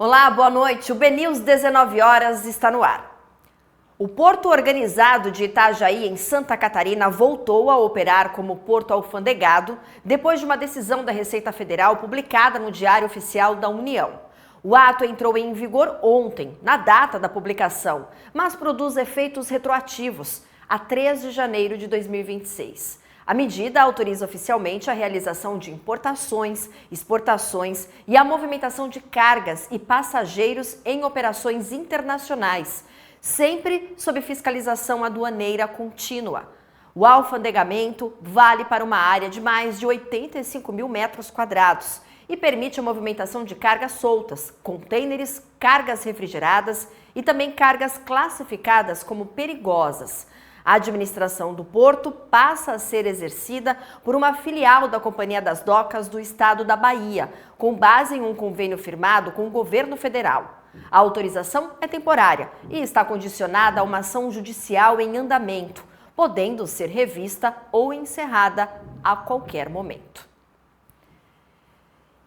Olá, boa noite. O BNews 19 horas está no ar. O Porto Organizado de Itajaí, em Santa Catarina, voltou a operar como porto alfandegado depois de uma decisão da Receita Federal publicada no Diário Oficial da União. O ato entrou em vigor ontem, na data da publicação, mas produz efeitos retroativos a 3 de janeiro de 2026. A medida autoriza oficialmente a realização de importações, exportações e a movimentação de cargas e passageiros em operações internacionais, sempre sob fiscalização aduaneira contínua. O alfandegamento vale para uma área de mais de 85 mil metros quadrados e permite a movimentação de cargas soltas, contêineres, cargas refrigeradas e também cargas classificadas como perigosas. A administração do porto passa a ser exercida por uma filial da Companhia das Docas do Estado da Bahia, com base em um convênio firmado com o governo federal. A autorização é temporária e está condicionada a uma ação judicial em andamento, podendo ser revista ou encerrada a qualquer momento.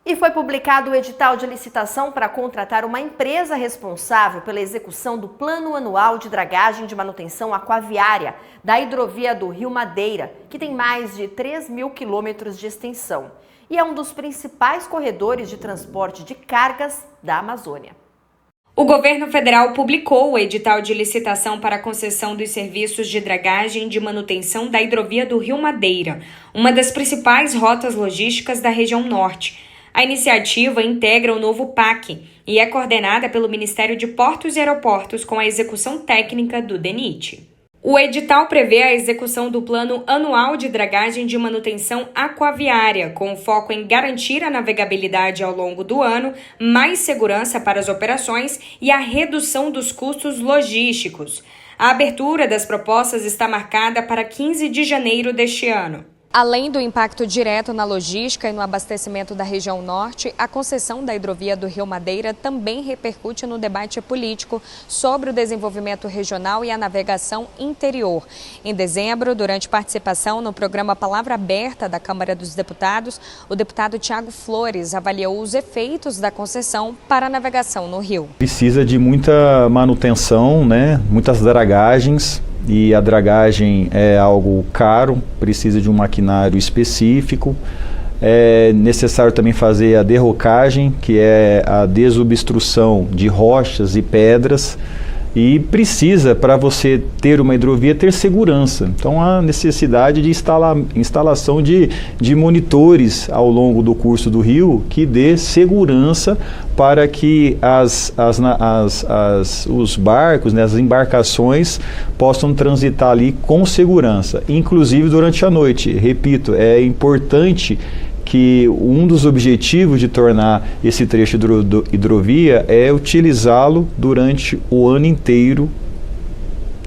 E foi publicado o edital de licitação para contratar uma empresa responsável pela execução do Plano Anual de Dragagem de Manutenção Aquaviária da hidrovia do Rio Madeira, que tem mais de 3 mil quilômetros de extensão e é um dos principais corredores de transporte de cargas da Amazônia. O governo federal publicou o edital de licitação para a concessão dos serviços de dragagem de manutenção da hidrovia do Rio Madeira, uma das principais rotas logísticas da região norte. A iniciativa integra o novo PAC e é coordenada pelo Ministério de Portos e Aeroportos com a execução técnica do DENIT. O edital prevê a execução do Plano Anual de Dragagem de Manutenção Aquaviária, com foco em garantir a navegabilidade ao longo do ano, mais segurança para as operações e a redução dos custos logísticos. A abertura das propostas está marcada para 15 de janeiro deste ano. Além do impacto direto na logística e no abastecimento da região norte, a concessão da hidrovia do Rio Madeira também repercute no debate político sobre o desenvolvimento regional e a navegação interior. Em dezembro, durante participação no programa Palavra Aberta da Câmara dos Deputados, o deputado Tiago Flores avaliou os efeitos da concessão para a navegação no rio. Precisa de muita manutenção, muitas dragagens. E a dragagem é algo caro, precisa de um maquinário específico. É necessário também fazer a derrocagem, que é a desobstrução de rochas e pedras. E precisa, para você ter uma hidrovia, ter segurança. Então, há necessidade de instalação de monitores ao longo do curso do rio que dê segurança para que os barcos, as embarcações, possam transitar ali com segurança, inclusive durante a noite. Repito, é importante que um dos objetivos de tornar esse trecho de hidrovia é utilizá-lo durante o ano inteiro,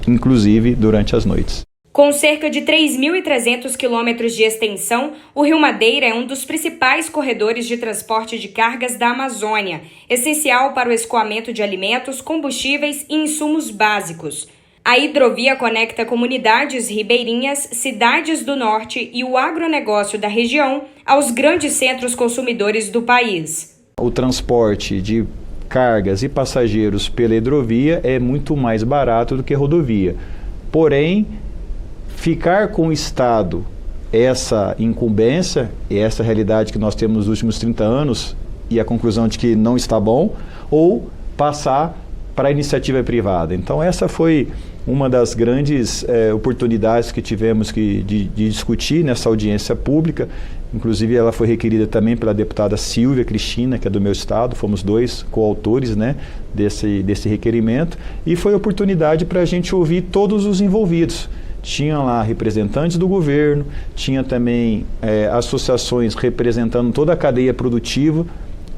inclusive durante as noites. Com cerca de 3.300 quilômetros de extensão, o Rio Madeira é um dos principais corredores de transporte de cargas da Amazônia, essencial para o escoamento de alimentos, combustíveis e insumos básicos. A hidrovia conecta comunidades ribeirinhas, cidades do norte e o agronegócio da região aos grandes centros consumidores do país. O transporte de cargas e passageiros pela hidrovia é muito mais barato do que rodovia. Porém, ficar com o Estado essa incumbência e essa realidade que nós temos nos últimos 30 anos e a conclusão de que não está bom, ou passar para a iniciativa privada. Então, essa foi uma das grandes oportunidades que tivemos de discutir nessa audiência pública. Inclusive, ela foi requerida também pela deputada Silvia Cristina, que é do meu estado. Fomos dois coautores desse requerimento. E foi oportunidade para a gente ouvir todos os envolvidos. Tinha lá representantes do governo, tinha também associações representando toda a cadeia produtiva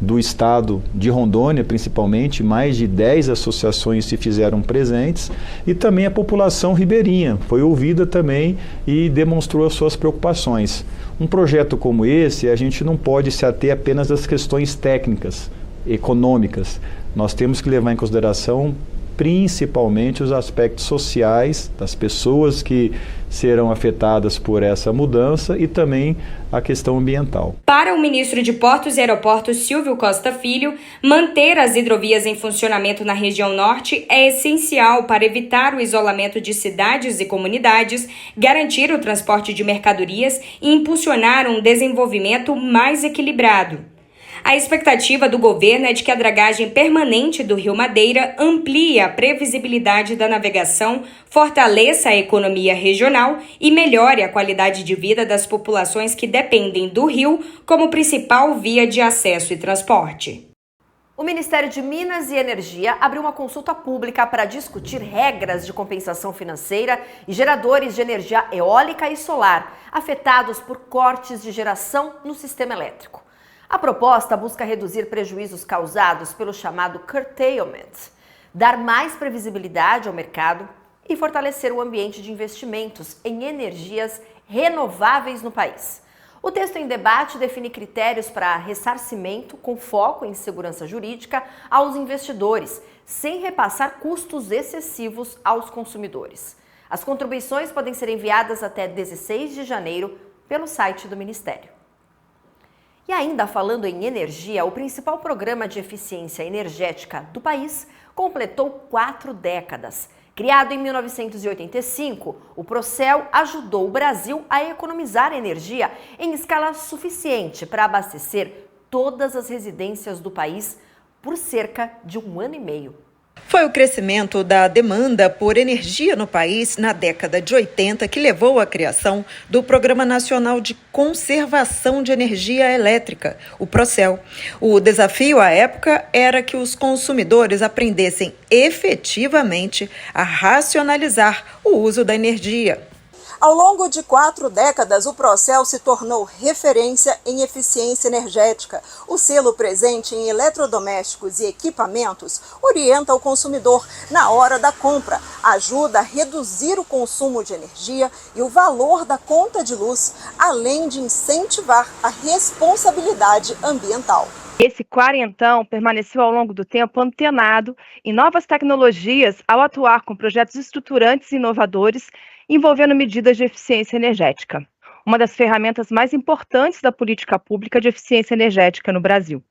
do estado de Rondônia, principalmente, mais de 10 associações se fizeram presentes, e também a população ribeirinha foi ouvida também e demonstrou as suas preocupações. Um projeto como esse, a gente não pode se ater apenas às questões técnicas, econômicas. Nós temos que levar em consideração principalmente os aspectos sociais das pessoas que serão afetadas por essa mudança e também a questão ambiental. Para o ministro de Portos e Aeroportos, Silvio Costa Filho, manter as hidrovias em funcionamento na região norte é essencial para evitar o isolamento de cidades e comunidades, garantir o transporte de mercadorias e impulsionar um desenvolvimento mais equilibrado. A expectativa do governo é de que a dragagem permanente do Rio Madeira amplie a previsibilidade da navegação, fortaleça a economia regional e melhore a qualidade de vida das populações que dependem do rio como principal via de acesso e transporte. O Ministério de Minas e Energia abriu uma consulta pública para discutir regras de compensação financeira e geradores de energia eólica e solar afetados por cortes de geração no sistema elétrico. A proposta busca reduzir prejuízos causados pelo chamado curtailment, dar mais previsibilidade ao mercado e fortalecer o ambiente de investimentos em energias renováveis no país. O texto em debate define critérios para ressarcimento com foco em segurança jurídica aos investidores, sem repassar custos excessivos aos consumidores. As contribuições podem ser enviadas até 16 de janeiro pelo site do Ministério. E ainda falando em energia, o principal programa de eficiência energética do país completou 4 décadas. Criado em 1985, o Procel ajudou o Brasil a economizar energia em escala suficiente para abastecer todas as residências do país por cerca de 1 ano e meio. Foi o crescimento da demanda por energia no país na década de 80 que levou à criação do Programa Nacional de Conservação de Energia Elétrica, o Procel. O desafio à época era que os consumidores aprendessem efetivamente a racionalizar o uso da energia. Ao longo de 4 décadas, o Procel se tornou referência em eficiência energética. O selo presente em eletrodomésticos e equipamentos orienta o consumidor na hora da compra, ajuda a reduzir o consumo de energia e o valor da conta de luz, além de incentivar a responsabilidade ambiental. Esse quarentão permaneceu ao longo do tempo antenado em novas tecnologias ao atuar com projetos estruturantes e inovadores envolvendo medidas de eficiência energética, uma das ferramentas mais importantes da política pública de eficiência energética no Brasil.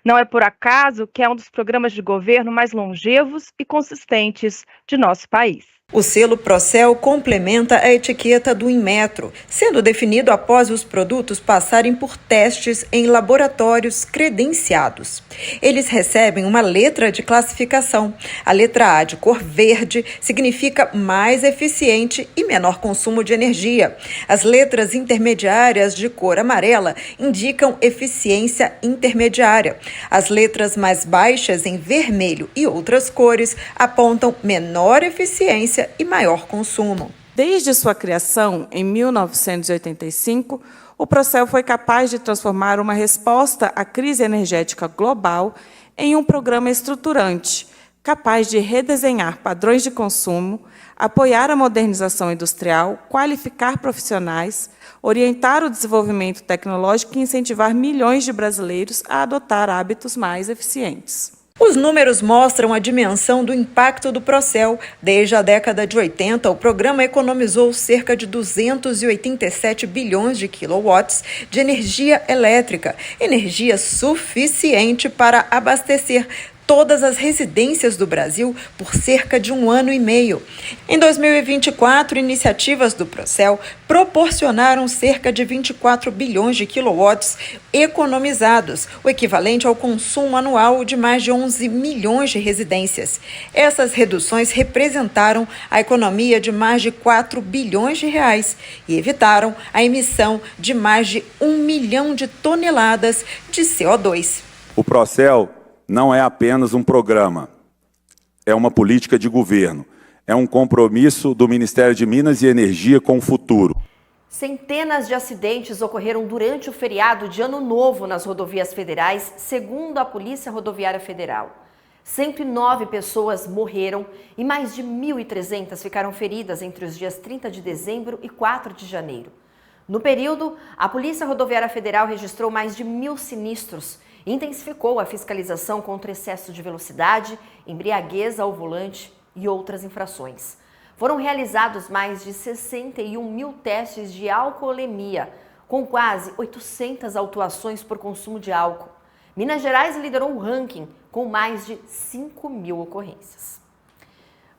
Não é por acaso que é um dos programas de governo mais longevos e consistentes de nosso país. O selo Procel complementa a etiqueta do Inmetro, sendo definido após os produtos passarem por testes em laboratórios credenciados. Eles recebem uma letra de classificação. A letra A, de cor verde, significa mais eficiente e menor consumo de energia. As letras intermediárias de cor amarela indicam eficiência intermediária. As letras mais baixas, em vermelho e outras cores, apontam menor eficiência e maior consumo. Desde sua criação, em 1985, o Procel foi capaz de transformar uma resposta à crise energética global em um programa estruturante, capaz de redesenhar padrões de consumo, apoiar a modernização industrial, qualificar profissionais, orientar o desenvolvimento tecnológico e incentivar milhões de brasileiros a adotar hábitos mais eficientes. Os números mostram a dimensão do impacto do Procel. Desde a década de 80, o programa economizou cerca de 287 bilhões de quilowatts de energia elétrica, energia suficiente para abastecer todas as residências do Brasil por cerca de 1 ano e meio. Em 2024, iniciativas do Procel proporcionaram cerca de 24 bilhões de quilowatts economizados, o equivalente ao consumo anual de mais de 11 milhões de residências. Essas reduções representaram a economia de mais de 4 bilhões de reais e evitaram a emissão de mais de 1 milhão de toneladas de CO2. O Procel não é apenas um programa, é uma política de governo, é um compromisso do Ministério de Minas e Energia com o futuro. Centenas de acidentes ocorreram durante o feriado de Ano Novo nas rodovias federais, segundo a Polícia Rodoviária Federal. 109 pessoas morreram e mais de 1.300 ficaram feridas entre os dias 30 de dezembro e 4 de janeiro. No período, a Polícia Rodoviária Federal registrou mais de 1.000 sinistros e intensificou a fiscalização contra excesso de velocidade, embriaguez ao volante e outras infrações. foram realizados mais de 61 mil testes de alcoolemia, com quase 800 autuações por consumo de álcool. Minas Gerais liderou o ranking com mais de 5 mil ocorrências.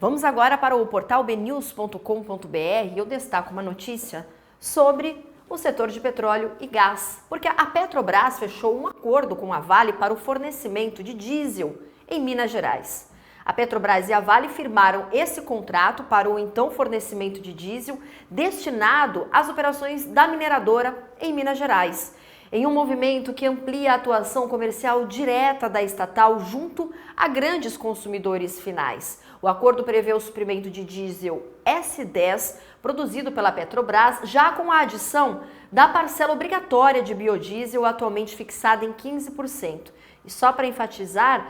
Vamos agora para o portal bnews.com.br e eu destaco uma notícia sobre o setor de petróleo e gás, porque a Petrobras fechou um acordo com a Vale para o fornecimento de diesel em Minas Gerais. A Petrobras e a Vale firmaram esse contrato para o então fornecimento de diesel destinado às operações da mineradora em Minas Gerais, em um movimento que amplia a atuação comercial direta da estatal junto a grandes consumidores finais. O acordo prevê o suprimento de diesel S10 produzido pela Petrobras, já com a adição da parcela obrigatória de biodiesel, atualmente fixada em 15%. E só para enfatizar,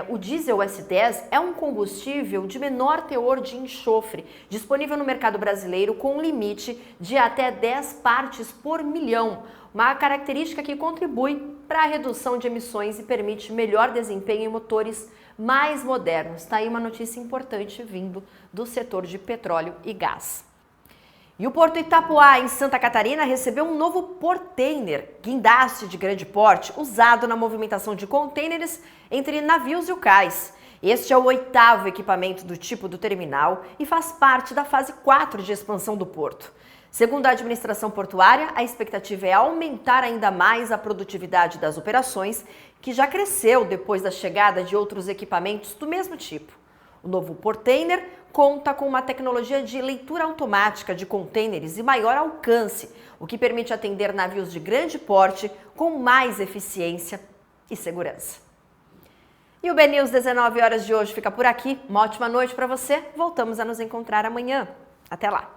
o diesel S10 é um combustível de menor teor de enxofre, disponível no mercado brasileiro com um limite de até 10 partes por milhão, uma característica que contribui para a redução de emissões e permite melhor desempenho em motores mais modernos. Está aí uma notícia importante vindo do setor de petróleo e gás. E o Porto Itapoá, em Santa Catarina, recebeu um novo portainer, guindaste de grande porte, usado na movimentação de contêineres entre navios e o cais. Este é o 8º equipamento do tipo do terminal e faz parte da fase 4 de expansão do porto. Segundo a administração portuária, a expectativa é aumentar ainda mais a produtividade das operações, que já cresceu depois da chegada de outros equipamentos do mesmo tipo. O novo portainer conta com uma tecnologia de leitura automática de contêineres e maior alcance, o que permite atender navios de grande porte com mais eficiência e segurança. E o BNews 19 horas de hoje fica por aqui. Uma ótima noite para você. Voltamos a nos encontrar amanhã. Até lá!